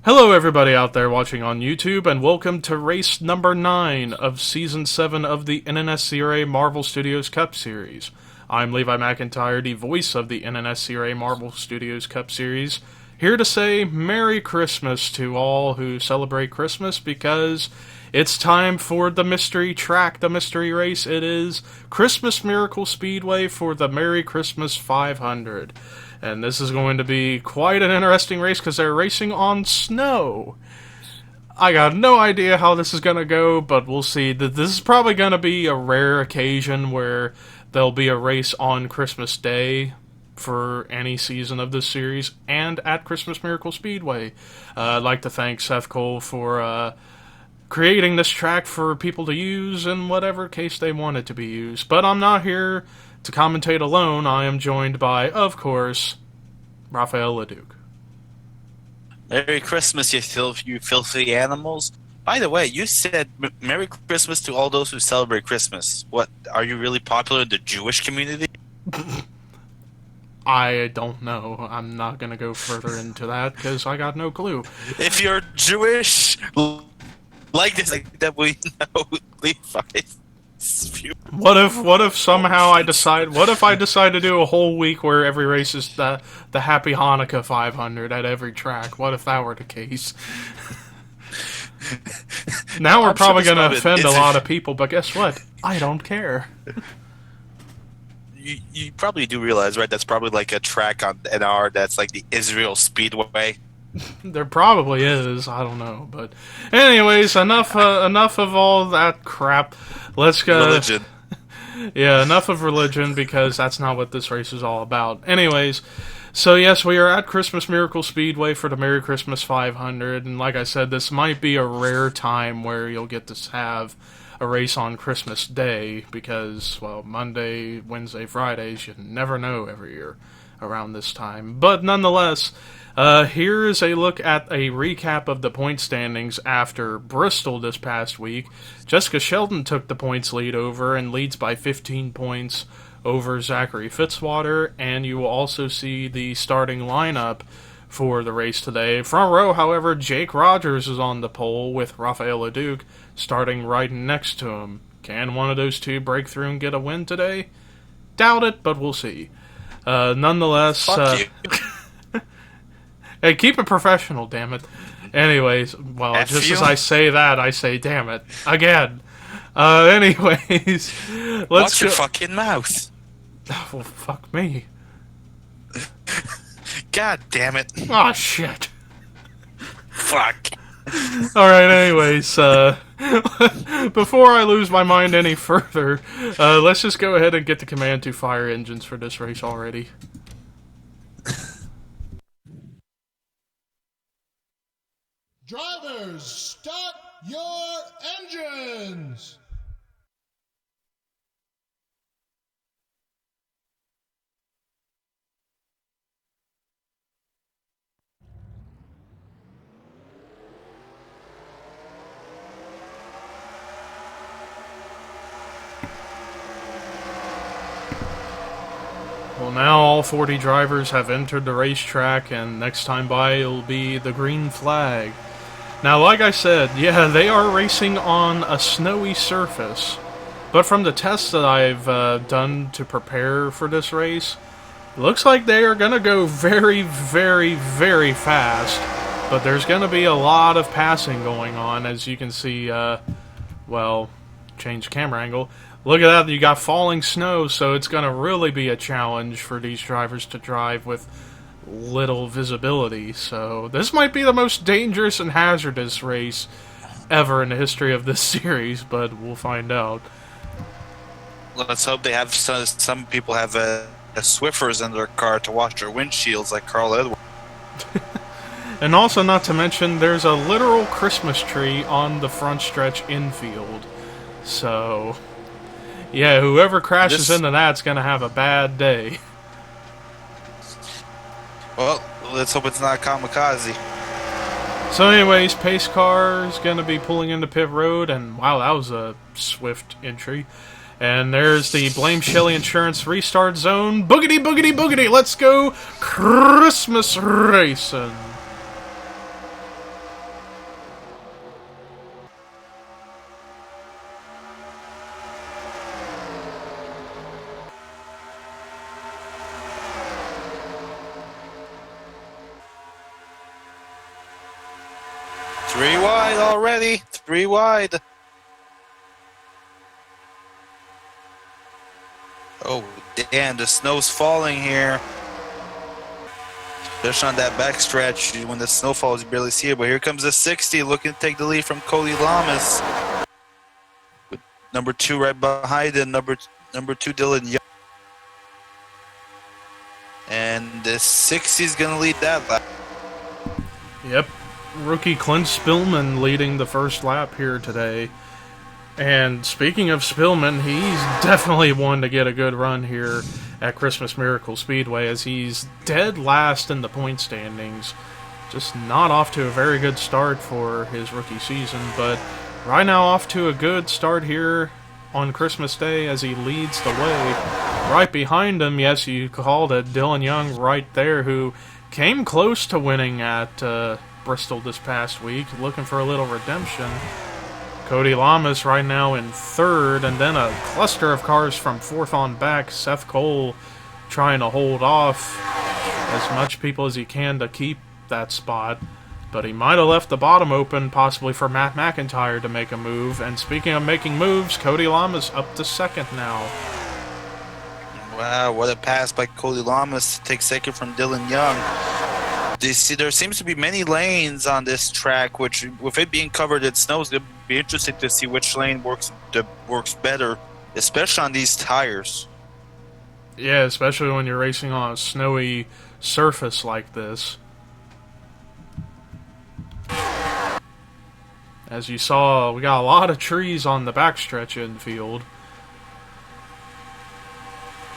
Hello everybody out there watching on YouTube, and welcome to race number 9 of Season 7 of the NNSCRA Marvel Studios Cup Series. I'm Levi McIntyre, the voice of the NNSCRA Marvel Studios Cup Series, here to say Merry Christmas to all who celebrate Christmas, because it's time for the mystery track, the mystery race. It is Christmas Miracle Speedway for the Merry Christmas 500. And this is going to be quite an interesting race because they're racing on snow. I got no idea how this is going to go, but we'll see. This is probably going to be a rare occasion where there'll be a race on Christmas Day for any season of this series and at Christmas Miracle Speedway. I'd like to thank Seth Cole for creating this track for people to use in whatever case they want it to be used. But I'm not here to commentate alone. I am joined by, of course, Raphael LeDuc. Merry Christmas, you filthy animals. By the way, you said Merry Christmas to all those who celebrate Christmas. What, are you really popular in the Jewish community? I don't know. I'm not going to go further into that because I got no clue. If you're Jewish, like this, that we know, Levi. What if somehow I decide to do a whole week where every race is the Happy Hanukkah 500 at every track? What if that were the case? Now we're probably going to offend a lot of people, but guess what? I don't care. You probably do realize, right? That's probably like a track on NR that's like the Israel Speedway. There probably is. I don't know, but anyways, enough of all that crap. Let's go. Religion. Yeah, enough of religion, because that's not what this race is all about. Anyways, so yes, we are at Christmas Miracle Speedway for the Merry Christmas 500, and like I said, this might be a rare time where you'll get to have a race on Christmas Day, because, well, Monday, Wednesday, Fridays, you never know every year around this time. But nonetheless, here is a look at a recap of the point standings after Bristol this past week. Jessica Sheldon took the points lead over and leads by 15 points over Zachary Fitzwater, and you will also see the starting lineup for the race today. Front row, however, Jake Rogers is on the pole with Raphael LeDuc starting right next to him. Can one of those two break through and get a win today? Doubt it, but we'll see. Nonetheless, Fuck you. Hey, keep it professional, damn it. Anyways, well, F just you? as I say that, I say damn it. Again. Anyways, let's Watch go. your fucking mouth. Well, fuck me. God damn it. Oh, shit. Fuck. Alright, anyways, before I lose my mind any further, let's just go ahead and get the command to fire engines for this race already. Drivers, start your engines! Well, now all 40 drivers have entered the racetrack, and next time by it'll be the green flag. Now, like I said, yeah, they are racing on a snowy surface, but from the tests that I've done to prepare for this race, it looks like they are going to go very, very, very fast, but there's going to be a lot of passing going on, as you can see. Well, change camera angle. Look at that, you got falling snow, so it's going to really be a challenge for these drivers to drive with little visibility. So this might be the most dangerous and hazardous race ever in the history of this series, but we'll find out. Let's hope they have some people have a Swiffers in their car to wash their windshields like Carl Edwards. And also, not to mention, there's a literal Christmas tree on the front stretch infield. So yeah, whoever crashes into that's going to have a bad day. Well, let's hope it's not kamikaze. So anyways, pace car is going to be pulling into pit road, and wow, that was a swift entry. And there's the Blame Shelly Insurance restart zone. Boogity, boogity, boogity, let's go Christmas racing. 3 wide already. 3 wide. Oh, damn, the snow's falling here. Especially on that backstretch, when the snow falls, you barely see it. But here comes the 60, looking to take the lead from Cody Lamas. With number 2 right behind him, number 2 Dylan Young. And the 60 is going to lead that lap. Yep, rookie Clint Spillman leading the first lap here today. And speaking of Spillman, he's definitely one to get a good run here at Christmas Miracle Speedway, as he's dead last in the point standings. Just not off to a very good start for his rookie season, but right now off to a good start here on Christmas Day as he leads the way. Right behind him, yes, you called it, Dylan Young right there, who came close to winning at Bristol this past week, looking for a little redemption. Cody Lamas right now in third, and then a cluster of cars from fourth on back. Seth Cole trying to hold off as much people as he can to keep that spot, but he might have left the bottom open, possibly for Matt McIntyre to make a move. And speaking of making moves, Cody Lamas up to second now. Wow, what a pass by Cody Lamas to take second from Dylan Young. There seems to be many lanes on this track, which, with it being covered in snow, is going to be interesting to see which lane works better, especially on these tires. Yeah, especially when you're racing on a snowy surface like this. As you saw, we got a lot of trees on the backstretch infield.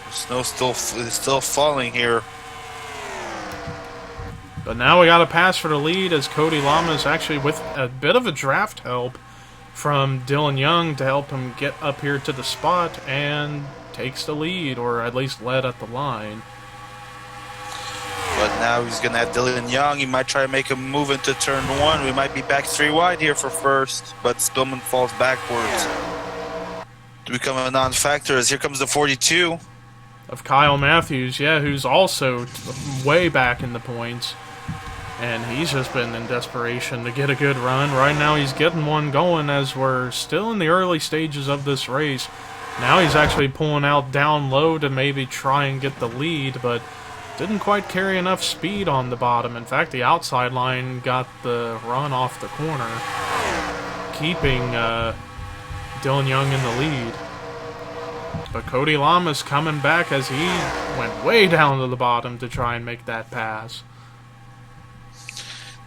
The snow is still falling here. But now we got a pass for the lead, as Cody Lamas actually with a bit of a draft help from Dylan Young to help him get up here to the spot, and takes the lead, or at least led at the line. But now he's going to have Dylan Young. He might try to make a move into turn 1. We might be back 3 wide here for first, but Spillman falls backwards to become a non-factor, as here comes the 42. Of Kyle Matthews, yeah, who's also way back in the points. And he's just been in desperation to get a good run. Right now he's getting one going as we're still in the early stages of this race. Now he's actually pulling out down low to maybe try and get the lead, but didn't quite carry enough speed on the bottom. In fact, the outside line got the run off the corner, keeping Dylan Young in the lead. But Cody Lamas coming back as he went way down to the bottom to try and make that pass.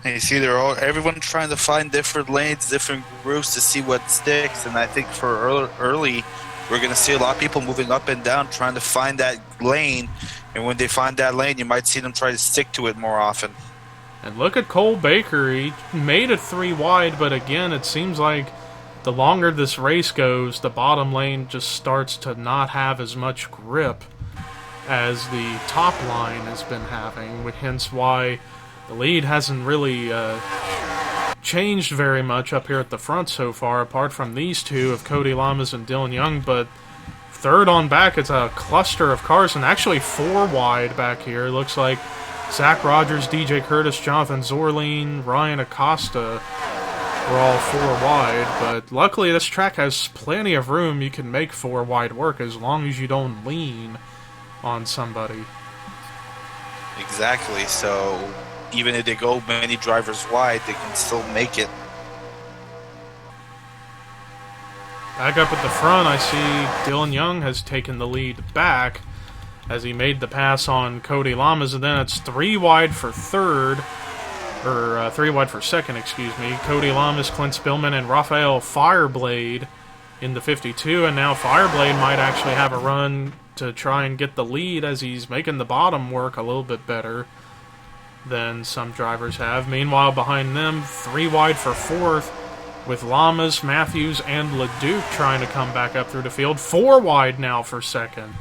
And you see, everyone trying to find different lanes, different groups to see what sticks. And I think for early, we're going to see a lot of people moving up and down trying to find that lane. And when they find that lane, you might see them try to stick to it more often. And look at Cole Baker. He made it 3 wide, but again, it seems like the longer this race goes, the bottom lane just starts to not have as much grip as the top line has been having, hence why the lead hasn't really changed very much up here at the front so far, apart from these two of Cody Lamas and Dylan Young. But third on back, it's a cluster of cars, and actually 4 wide back here. Looks like Zach Rogers, DJ Curtis, Jonathan Zorline, Ryan Acosta were all 4 wide. But luckily this track has plenty of room. You can make 4 wide work as long as you don't lean on somebody. Exactly, so even if they go many drivers wide, they can still make it. Back up at the front, I see Dylan Young has taken the lead back as he made the pass on Cody Lamas, and then it's 3 wide for third, or 3 wide for second, excuse me. Cody Lamas, Clint Spillman, and Rafael Fireblade in the 52, and now Fireblade might actually have a run to try and get the lead, as he's making the bottom work a little bit better than some drivers have. Meanwhile, behind them, 3 wide for fourth, with Lamas, Matthews, and LeDuc trying to come back up through the field. 4 wide now for second.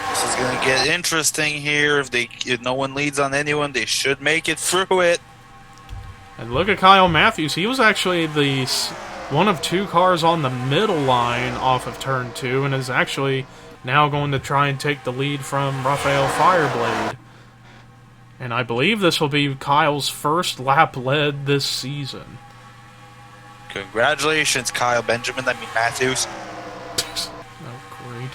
This is going to get interesting here. If no one leads on anyone, they should make it through it. And look at Kyle Matthews. He was actually the one of 2 cars on the middle line off of turn 2, and is actually now going to try and take the lead from Rafael Fireblade. And I believe this will be Kyle's first lap led this season. Congratulations, Kyle Benjamin. I mean, Matthews. Oh, great.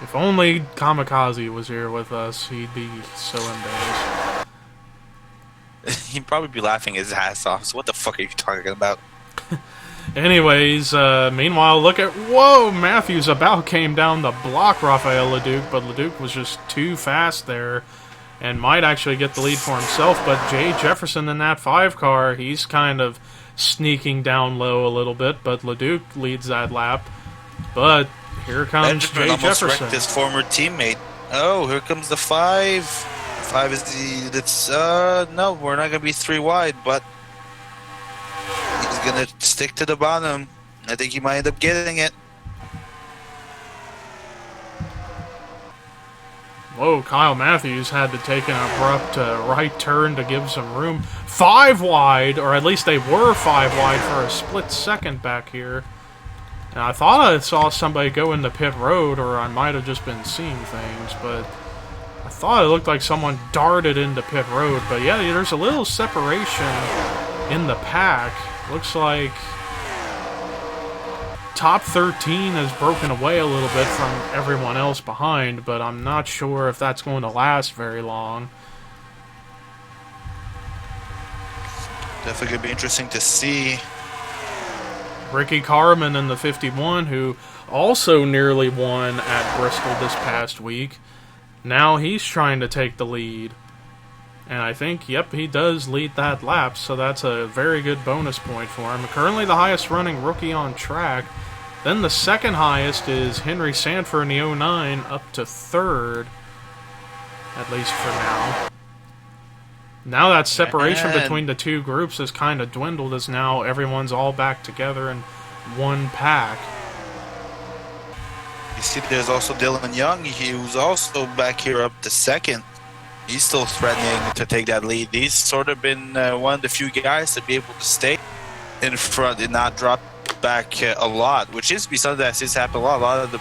If only Kamikaze was here with us, he'd be so embarrassed. He'd probably be laughing his ass off. So what the fuck are you talking about? Anyways, meanwhile, look at... Whoa! Matthews about came down to block Rafael Leduc, but Leduc was just too fast there and might actually get the lead for himself. But Jay Jefferson in that 5 car, he's kind of sneaking down low a little bit, but Leduc leads that lap. But here comes Benjamin Jay almost Jefferson. wrecked his former teammate. Oh, here comes the 5. 5 is the... It's, no, we're not going to be 3 wide, but he's going to stick to the bottom. I think he might end up getting it. Whoa, Kyle Matthews had to take an abrupt right turn to give some room. 5 wide, or at least they were 5 wide for a split second back here. And I thought I saw somebody go into pit road, or I might have just been seeing things, but I thought it looked like someone darted into pit road. But yeah, there's a little separation in the pack. Looks like top 13 has broken away a little bit from everyone else behind, but I'm not sure if that's going to last very long. Definitely going to be interesting to see. Ricky Carmen in the 51, who also nearly won at Bristol this past week. Now he's trying to take the lead. And I think, yep, he does lead that lap, so that's a very good bonus point for him. Currently the highest running rookie on track. Then the second highest is Henry Sanford in the 09, up to 3rd, at least for now. Now that separation between the two groups has kind of dwindled, as now everyone's all back together in one pack. You see, there's also Dylan Young. He was also back here up to 2nd. He's still threatening to take that lead. He's sort of been one of the few guys to be able to stay in front and not drop back a lot, which is something that seems to happen a lot. A lot of the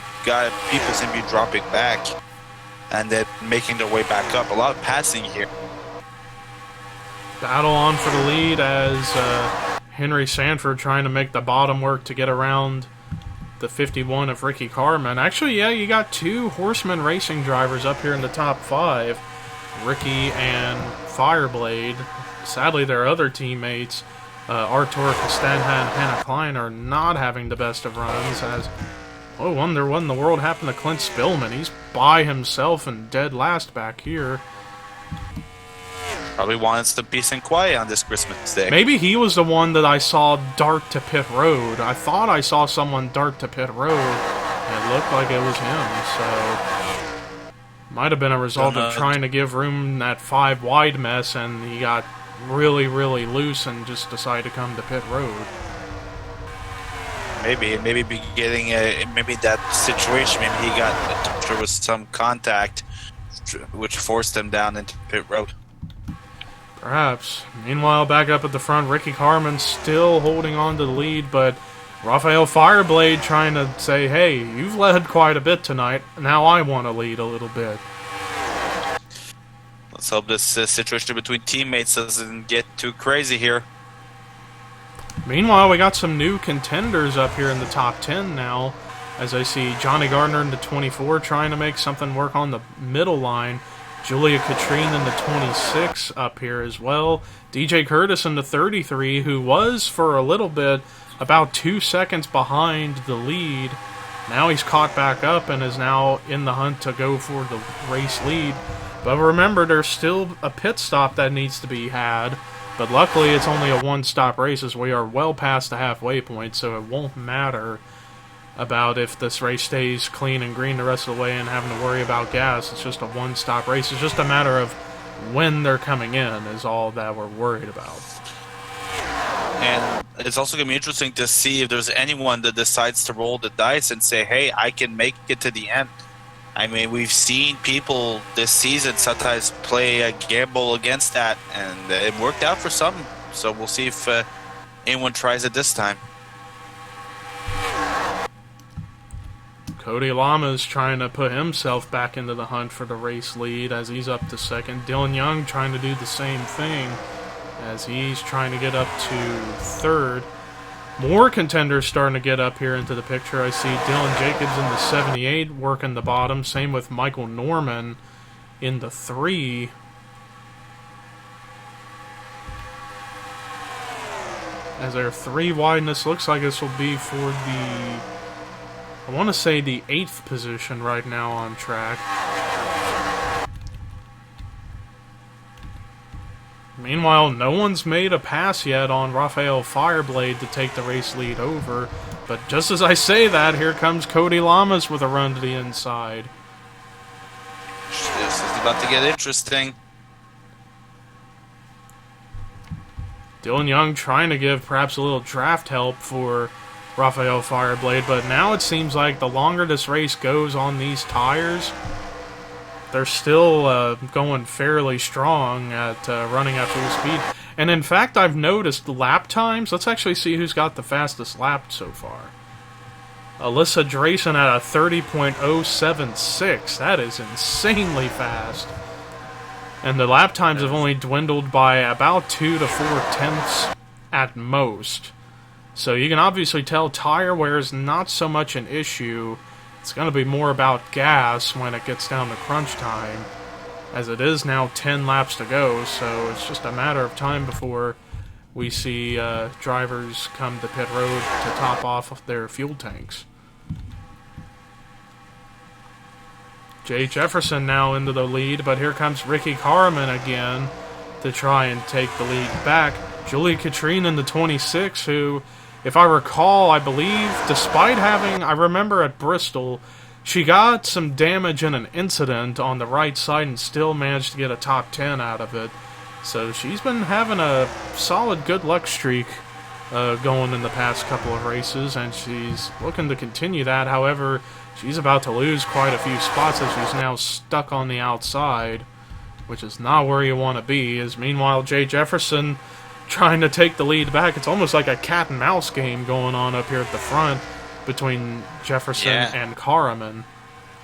people seem to be dropping back and then making their way back up. A lot of passing here. Battle on for the lead as Henry Sanford trying to make the bottom work to get around the 51 of Ricky Carmen. Actually, yeah, you got 2 Horseman Racing drivers up here in the top 5. Ricky and Fireblade. Sadly, their other teammates, Artur Costanza and Hannah Klein, are not having the best of runs. As wonder what in the world happened to Clint Spillman. He's by himself and dead last back here. Probably wants the peace and quiet on this Christmas day. Maybe he was the one that I saw dart to pit road. I thought I saw someone dart to pit road, and it looked like it was him, so might have been a result of trying to give room in that 5 wide mess, and he got really, really loose and just decided to come to pit road. Maybe be getting maybe that situation. Maybe he got a toucher with some contact, which forced him down into pit road. Perhaps. Meanwhile, back up at the front, Ricky Carmen still holding on to the lead, but Rafael Fireblade trying to say, hey, you've led quite a bit tonight, now I want to lead a little bit. Let's hope this situation between teammates doesn't get too crazy here. Meanwhile, we got some new contenders up here in the top 10 now, as I see Johnny Gardner in the 24 trying to make something work on the middle line. Julia Katrine in the 26 up here as well. DJ Curtis in the 33, who was for a little bit about 2 seconds behind the lead. Now he's caught back up and is now in the hunt to go for the race lead. But remember, there's still a pit stop that needs to be had. But luckily, it's only a one-stop race as we are well past the halfway point, so it won't matter about if this race stays clean and green the rest of the way and having to worry about gas. It's just a one-stop race. It's just a matter of when they're coming in is all that we're worried about. And it's also going to be interesting to see if there's anyone that decides to roll the dice and say, hey, I can make it to the end. I mean, we've seen people this season sometimes play a gamble against that, and it worked out for some. So we'll see if anyone tries it this time. Cody Lama's trying to put himself back into the hunt for the race lead as he's up to second. Dylan Young trying to do the same thing as he's trying to get up to third. More contenders starting to get up here into the picture. I see Dylan Jacobs in the 78 working the bottom. Same with Michael Norman in the 3. As their 3 wideness looks like this will be for the, I want to say the 8th position right now on track. Meanwhile, no one's made a pass yet on Rafael Fireblade to take the race lead over. But just as I say that, here comes Cody Lamas with a run to the inside. This is about to get interesting. Dylan Young trying to give perhaps a little draft help for Rafael Fireblade, but now it seems like the longer this race goes on these tires, they're still going fairly strong at running at full speed. And in fact, I've noticed lap times. Let's actually see who's got the fastest lap so far. Alyssa Drayson at a 30.076. That is insanely fast. And the lap times have only dwindled by about 2 to 4 tenths at most. So you can obviously tell tire wear is not so much an issue. It's going to be more about gas when it gets down to crunch time, as it is now 10 laps to go, so it's just a matter of time before we see drivers come to pit road to top off their fuel tanks. Jay Jefferson now into the lead, but here comes Ricky Carmen again to try and take the lead back. Julie Katrine in the 26, who, if I recall, I believe, despite having, I remember at Bristol, she got some damage in an incident on the right side and still managed to get a top 10 out of it. So she's been having a solid good luck streak going in the past couple of races, and she's looking to continue that. However, she's about to lose quite a few spots as she's now stuck on the outside, which is not where you want to be. As meanwhile, Jay Jefferson trying to take the lead back. It's almost like a cat and mouse game going on up here at the front between Jefferson and Karaman.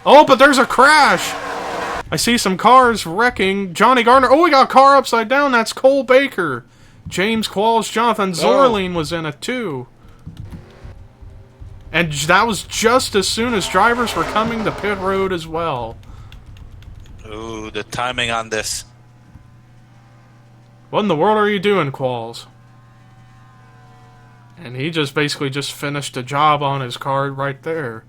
Oh, but there's a crash! I see some cars wrecking. Johnny Gardner. Oh, we got a car upside down. That's Cole Baker. James Qualls, Jonathan Zorline was in it too. And that was just as soon as drivers were coming to pit road as well. Ooh, the timing on this. What in the world are you doing, Qualls? And he just basically just finished a job on his car right there.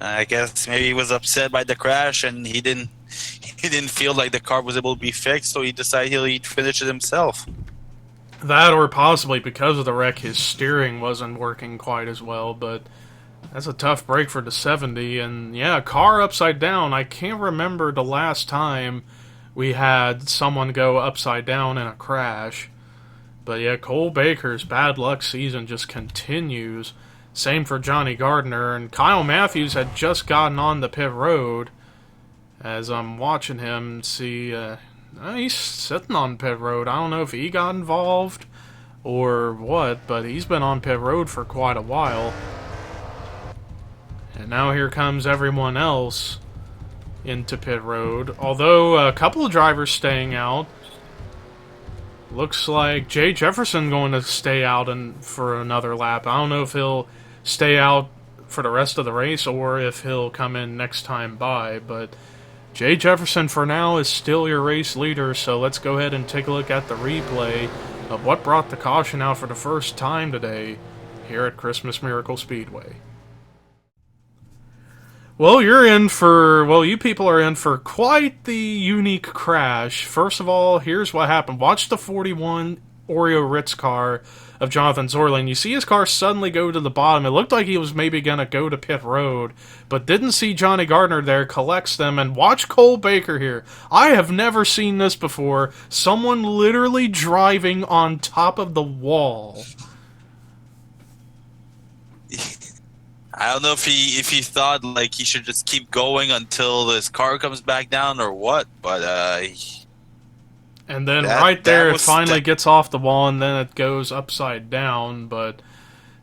I guess maybe he was upset by the crash and he didn't feel like the car was able to be fixed, so he decided he'd finish it himself. That, or possibly because of the wreck, his steering wasn't working quite as well, but that's a tough break for the 70. And yeah, car upside down. I can't remember the last time we had someone go upside down in a crash. But yeah, Cole Baker's bad luck season just continues. Same for Johnny Gardner, and Kyle Matthews had just gotten on the pit road. As I'm watching him, see, he's sitting on pit road. I don't know if he got involved or what, but he's been on pit road for quite a while. And now here comes everyone else into pit road. Although a couple of drivers staying out. Looks like Jay Jefferson going to stay out for another lap. I don't know if he'll stay out for the rest of the race or if he'll come in next time by, but Jay Jefferson for now is still your race leader, so let's go ahead and take a look at the replay of what brought the caution out for the first time today here at Christmas Miracle Speedway. Well, you people are in for quite the unique crash. First of all, here's what happened. Watch the 41 Oreo Ritz car of Jonathan Zorline. You see his car suddenly go to the bottom. It looked like he was maybe going to go to pit road, but didn't see Johnny Gardner there, collects them, and watch Cole Baker here. I have never seen this before. Someone literally driving on top of the wall. I don't know if he thought like he should just keep going until his car comes back down or what, but and then right there it finally gets off the wall and then it goes upside down, but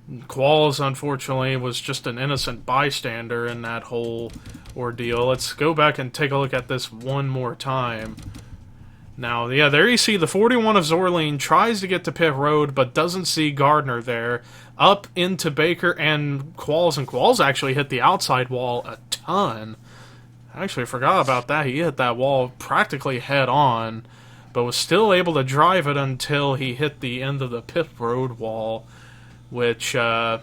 Qualls, unfortunately, was just an innocent bystander in that whole ordeal. Let's go back and take a look at this one more time. Now, yeah, there you see the 41 of Zorleen tries to get to pit road, but doesn't see Gardner there. Up into Baker and Qualls actually hit the outside wall a ton. I actually forgot about that. He hit that wall practically head on, but was still able to drive it until he hit the end of the pit road wall, which, 2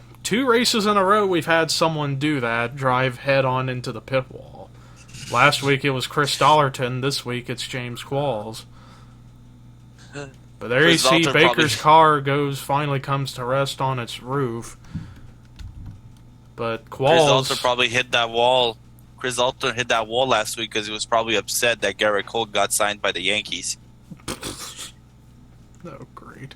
races in a row we've had someone do that, drive head on into the pit wall. Last week it was Chris Dollarton, this week it's James Qualls. But there you see Baker's car finally comes to rest on its roof. But Qualls... Chris Dalton probably hit that wall. Chris Dalton hit that wall last week because he was probably upset that Garrett Cole got signed by the Yankees. Oh, great.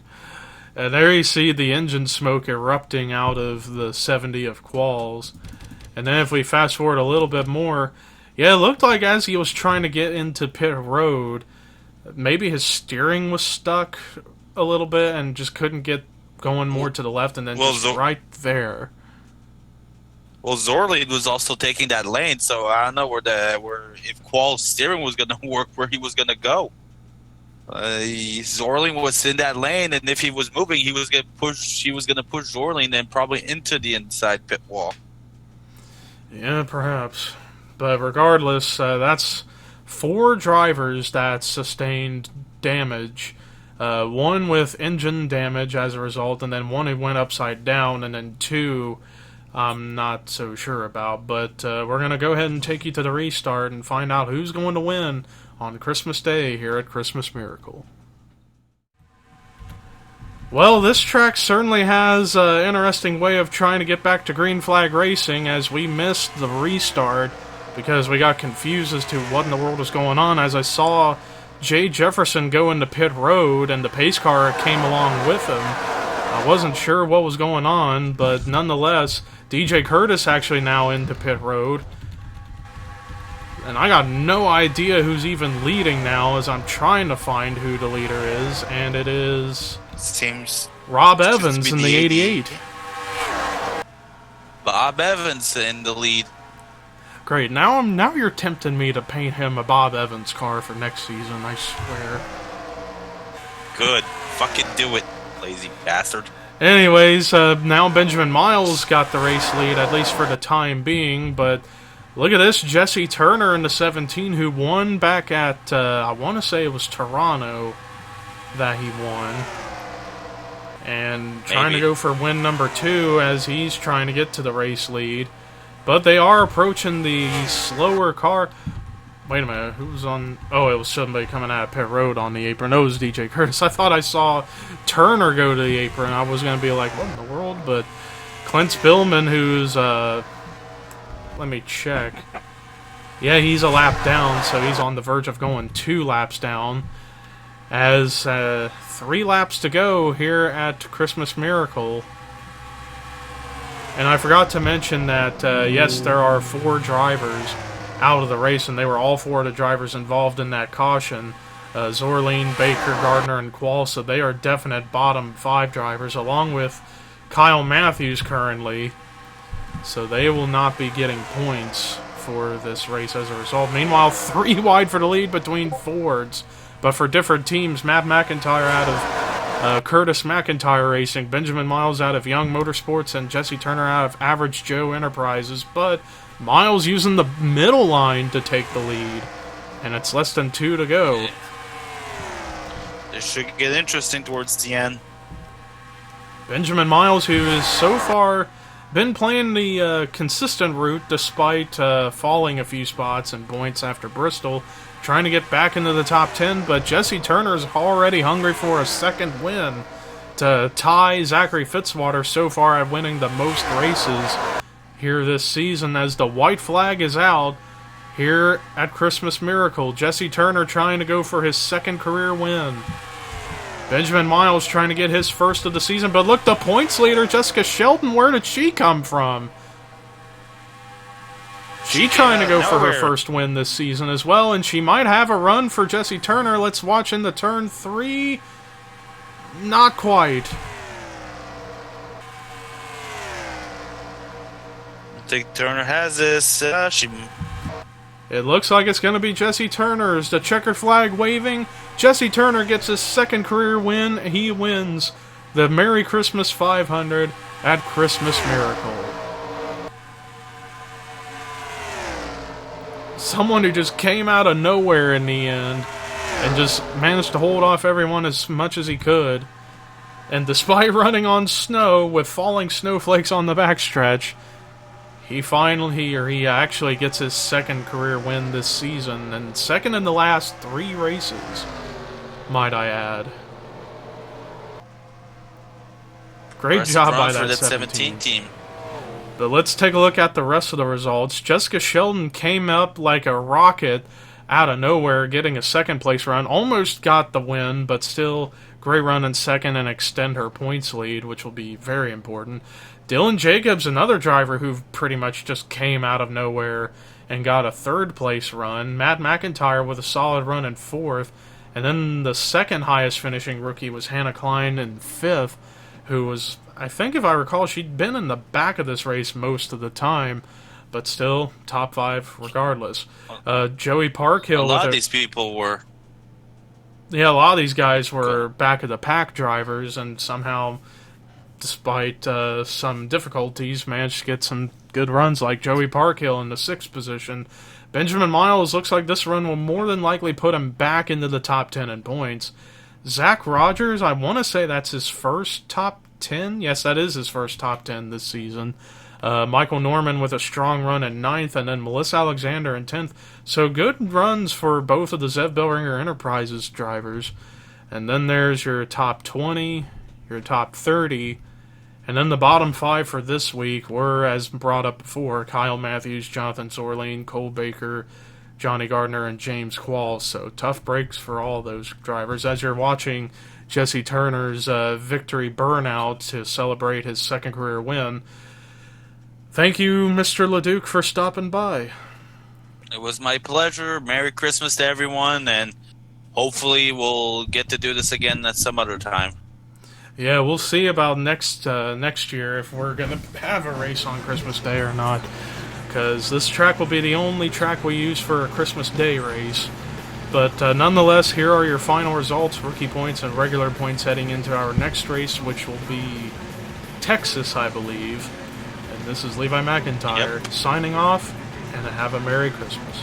And there you see the engine smoke erupting out of the 70 of Qualls. And then if we fast forward a little bit more, yeah, it looked like as he was trying to get into pit road, maybe his steering was stuck a little bit and just couldn't get going more to the left, and then right there. Well, Zorleen was also taking that lane, so I don't know where if Qualls' steering was going to work, where he was going to go. Zorleen was in that lane, and if he was moving, he was going to push Zorleen and probably into the inside pit wall. Yeah, perhaps. But regardless, that's 4 drivers that sustained damage. 1 with engine damage as a result, and then 1 who went upside down, and then 2 I'm not so sure about. But we're going to go ahead and take you to the restart and find out who's going to win on Christmas Day here at Christmas Miracle. Well, this track certainly has an interesting way of trying to get back to green flag racing, as we missed the restart because we got confused as to what in the world was going on, as I saw Jay Jefferson go into pit road and the pace car came along with him. I wasn't sure what was going on, but nonetheless, DJ Curtis actually now into pit road. And I got no idea who's even leading now, as I'm trying to find who the leader is, and it is... Seems... Rob Evans in the 88. Bob Evans in the lead. Great, now you're tempting me to paint him a Bob Evans car for next season, I swear. Good. Fucking do it, lazy bastard. Anyways, now Benjamin Miles got the race lead, at least for the time being, but... Look at this, Jesse Turner in the 17, who won back at, I want to say it was Toronto that he won. And trying to go for win number 2 as he's trying to get to the race lead. But they are approaching the slower car. Wait a minute, who was on... Oh, it was somebody coming out of pit road on the apron. No, it was DJ Curtis. I thought I saw Turner go to the apron. I was going to be like, what in the world? But Clint Spillman, who's... Let me check. Yeah, he's a lap down, so he's on the verge of going 2 laps down. As 3 laps to go here at Christmas Miracle. And I forgot to mention that, yes, there are 4 drivers out of the race, and they were all 4 of the drivers involved in that caution. Zorleen, Baker, Gardner, and Qualls, so they are definite bottom 5 drivers, along with Kyle Matthews currently. So they will not be getting points for this race as a result. Meanwhile, 3 wide for the lead between Fords. But for different teams, Matt McIntyre out of Curtis McIntyre Racing, Benjamin Miles out of Young Motorsports, and Jesse Turner out of Average Joe Enterprises. But Miles using the middle line to take the lead. And it's less than 2 to go. This should get interesting towards the end. Benjamin Miles, who is so far... been playing the consistent route despite falling a few spots and points after Bristol, trying to get back into the top 10, but Jesse Turner's already hungry for a second win to tie Zachary Fitzwater so far at winning the most races here this season, as the white flag is out here at Christmas Miracle. Jesse Turner trying to go for his 2nd career win. Benjamin Miles trying to get his 1st of the season, but look, the points leader, Jessica Shelton, where did she come from? She trying to go for her 1st win this season as well, and she might have a run for Jesse Turner. Let's watch into turn 3. Not quite. think Turner has this. It looks like it's going to be Jesse Turner's. The checker flag waving. Jesse Turner gets his second career win. He wins the Merry Christmas 500 at Christmas Miracle. Someone who just came out of nowhere in the end and just managed to hold off everyone as much as he could. And despite running on snow with falling snowflakes on the backstretch, he actually gets his second career win this season, and second in the last 3 races, might I add. Great job by that 17 team. But let's take a look at the rest of the results. Jessica Sheldon came up like a rocket out of nowhere, getting a second place run. Almost got the win, but still great run in second and extend her points lead, which will be very important. Dylan Jacobs, another driver who pretty much just came out of nowhere and got a third place run. Matt McIntyre with a solid run in fourth. And then the second highest finishing rookie was Hannah Klein in fifth, who was, I think if I recall, she'd been in the back of this race most of the time, but still top 5 regardless. Joey Parkhill. A lot of these people were. Yeah, a lot of these guys were back of the pack drivers, and somehow, despite some difficulties, managed to get some good runs, like Joey Parkhill in the 6th position. Benjamin Miles looks like this run will more than likely put him back into the top 10 in points. Zach Rogers, I want to say that's his first top 10. Yes, that is his first top 10 this season. Michael Norman with a strong run at 9th, and then Melissa Alexander in 10th. So good runs for both of the Zev Bellringer Enterprises drivers. And then there's your top 20, your top 30, and then the bottom 5 for this week were, as brought up before, Kyle Matthews, Jonathan Zorlane, Cole Baker, Johnny Gardner, and James Qualls. So tough breaks for all those drivers. As you're watching Jesse Turner's victory burnout to celebrate his second career win, thank you, Mr. LeDuc, for stopping by. It was my pleasure. Merry Christmas to everyone, and hopefully we'll get to do this again at some other time. Yeah, we'll see about next year if we're going to have a race on Christmas Day or not, because this track will be the only track we use for a Christmas Day race. But nonetheless, here are your final results, rookie points and regular points heading into our next race, which will be Texas, I believe. And this is Levi McIntyre signing off, and have a Merry Christmas.